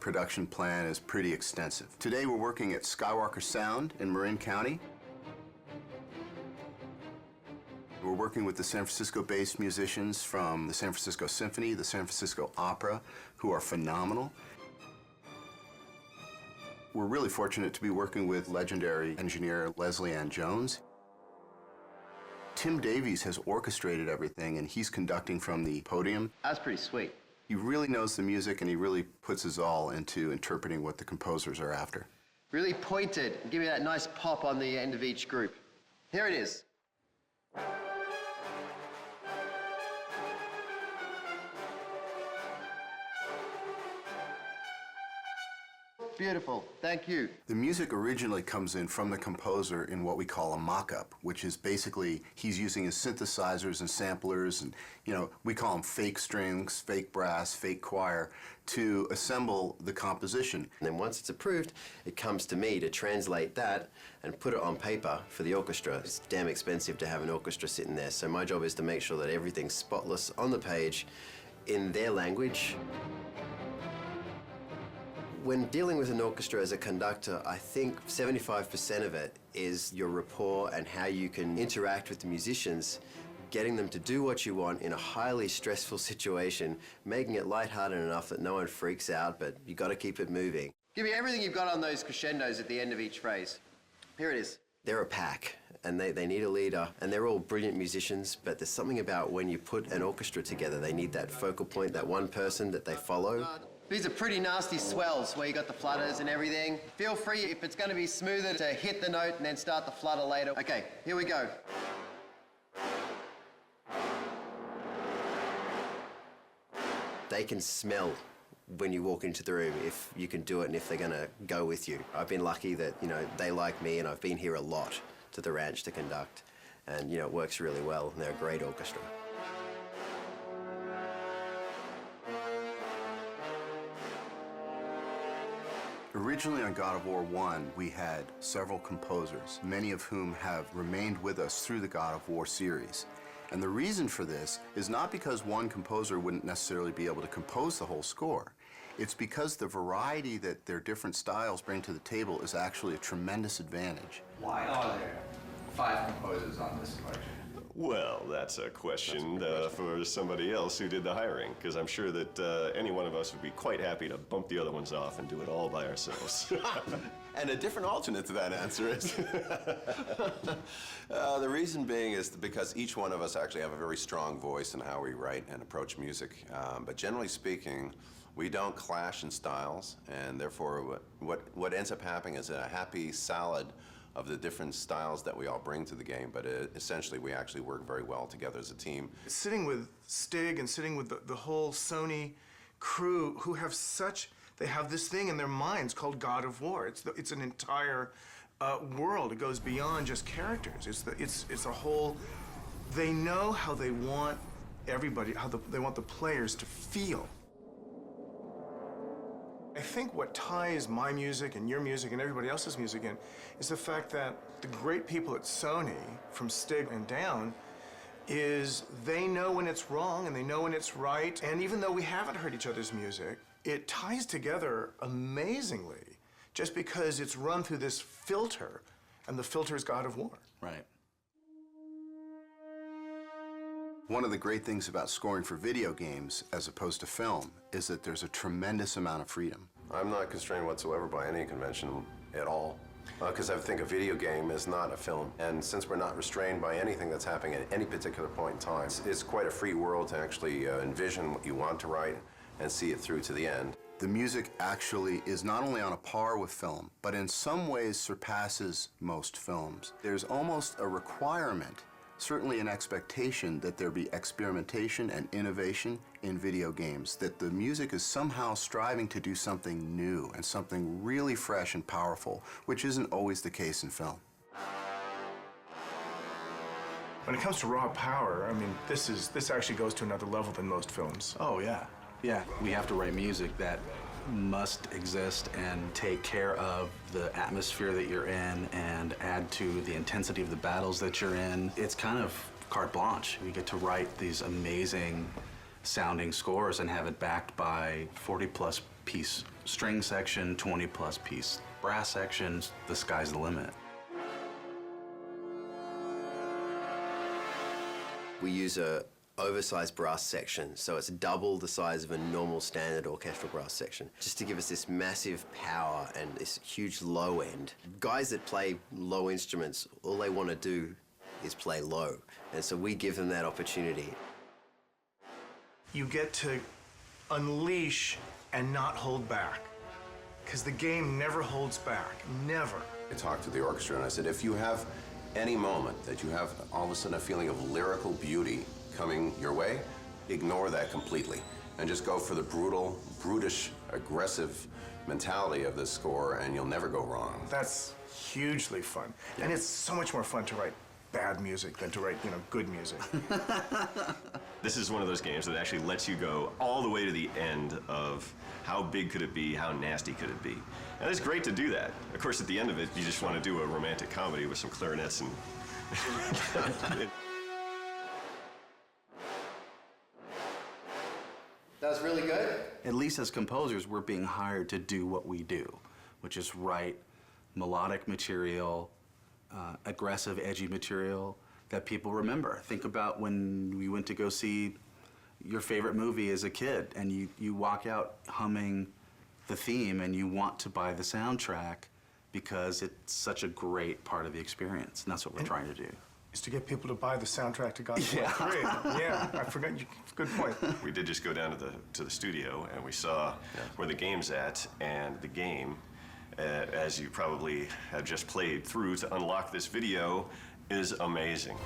Production plan is pretty extensive. Today we're working at Skywalker Sound in Marin County. We're working with the San Francisco-based musicians from the San Francisco Symphony, the San Francisco Opera, who are phenomenal. We're really fortunate to be working with legendary engineer Leslie Ann Jones. Tim Davies has orchestrated everything, and he's conducting from the podium. That's pretty sweet. He really knows the music, and he really puts his all into interpreting what the composers are after. Really pointed, and give me that nice pop on the end of each group. Here it is. Beautiful, thank you. The music originally comes in from the composer in what we call a mock-up, which is basically he's using his synthesizers and samplers and, we call them fake strings, fake brass, fake choir, to assemble the composition. And then once it's approved, it comes to me to translate that and put it on paper for the orchestra. It's damn expensive to have an orchestra sitting there, so my job is to make sure that everything's spotless on the page in their language. When dealing with an orchestra as a conductor, I think 75% of it is your rapport and how you can interact with the musicians, getting them to do what you want in a highly stressful situation, making it lighthearted enough that no one freaks out, but you got to keep it moving. Give me everything you've got on those crescendos at the end of each phrase. Here it is. They're a pack, and they need a leader, and they're all brilliant musicians, but there's something about when you put an orchestra together, they need that focal point, that one person that they follow. These are pretty nasty swells where you got the flutters and everything. Feel free, if it's going to be smoother, to hit the note and then start the flutter later. Okay, here we go. They can smell when you walk into the room if you can do it and if they're going to go with you. I've been lucky that, they like me, and I've been here a lot to the ranch to conduct. And, it works really well, and they're a great orchestra. Originally on God of War 1, we had several composers, many of whom have remained with us through the God of War series. And the reason for this is not because one composer wouldn't necessarily be able to compose the whole score. It's because the variety that their different styles bring to the table is actually a tremendous advantage. Why are there 5 composers on this collection? Well, that's a question for somebody else who did the hiring, because I'm sure that any one of us would be quite happy to bump the other ones off and do it all by ourselves. And a different alternate to that answer is the reason being is because each one of us actually have a very strong voice in how we write and approach music. But generally speaking, we don't clash in styles, and therefore what ends up happening is a happy salad of the different styles that we all bring to the game, but essentially we actually work very well together as a team. Sitting with Stig and sitting with the whole Sony crew who have they have this thing in their minds called God of War. It's an entire world. It goes beyond just characters. It's a whole, they know how they want everybody, they want the players to feel. I think what ties my music and your music and everybody else's music in is the fact that the great people at Sony, from Stig and down, is they know when it's wrong and they know when it's right. And even though we haven't heard each other's music, it ties together amazingly just because it's run through this filter, and the filter is God of War. Right. One of the great things about scoring for video games as opposed to film is that there's a tremendous amount of freedom. I'm not constrained whatsoever by any convention at all, because I think a video game is not a film. And since we're not restrained by anything that's happening at any particular point in time, it's quite a free world to actually envision what you want to write and see it through to the end. The music actually is not only on a par with film, but in some ways surpasses most films. There's almost a requirement, certainly an expectation, that there be experimentation and innovation in video games, that the music is somehow striving to do something new and something really fresh and powerful, which isn't always the case in film. When it comes to raw power, I mean, this actually goes to another level than most films. Oh, yeah. Yeah, we have to write music that must exist and take care of the atmosphere that you're in and add to the intensity of the battles that you're in. It's kind of carte blanche. We get to write these amazing sounding scores and have it backed by 40-plus piece String section, 20+ piece. Brass sections, the sky's the limit. We use a oversized brass section, so it's double the size of a normal standard orchestral brass section, just to give us this massive power and this huge low end. Guys that play low instruments, all they want to do is play low, and so we give them that opportunity. You get to unleash and not hold back, because the game never holds back, never. I talked to the orchestra and I said, if you have any moment that you have all of a sudden a feeling of lyrical beauty coming your way, ignore that completely and just go for the brutal, brutish, aggressive mentality of this score and you'll never go wrong. That's hugely fun. And it's so much more fun to write bad music than to write, good music. This is one of those games that actually lets you go all the way to the end of how big could it be, how nasty could it be. And it's great to do that. Of course, at the end of it, you just want to do a romantic comedy with some clarinets and... That was really good. At least as composers, we're being hired to do what we do, which is write melodic material, aggressive, edgy material that people remember. Think about when we went to go see your favorite movie as a kid, and you walk out humming the theme, and you want to buy the soundtrack because it's such a great part of the experience, and that's what we're trying to do. Is to get people to buy the soundtrack to Godzilla 3. Yeah, I forgot. Good point. We did just go down to the studio, and we saw where the game's at, and the game, as you probably have just played through to unlock this video, is amazing.